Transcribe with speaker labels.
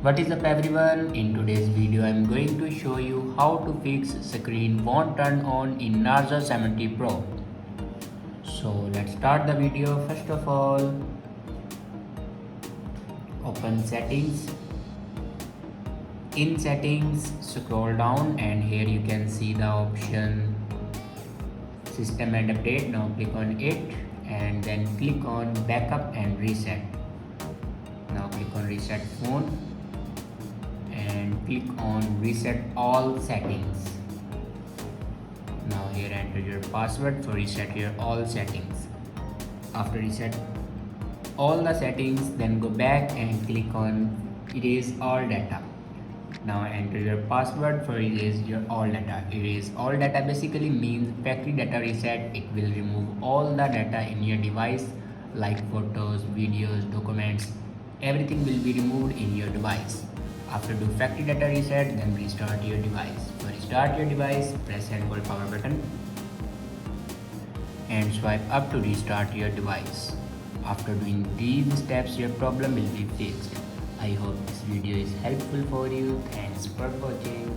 Speaker 1: What is up everyone? In today's video I am going to show you how to fix screen won't turn on in Narza 70 Pro. So let's start the video. First of all, open settings. In settings, scroll down and here you can see the option system and update. Now click on it and then click on backup and reset. Now click on reset phone and click on reset all settings. Now here enter your password for reset your all settings. After reset all the settings, then go back and click on erase all data. Now enter your password for erase your all data. Erase all data basically means factory data reset. It will remove all the data in your device like photos, videos, documents. Everything will be removed in your device. After do factory data reset, then restart your device. To restart your device, press and hold power button and swipe up to restart your device. After doing these steps, your problem will be fixed. I hope this video is helpful for you. Thanks for watching.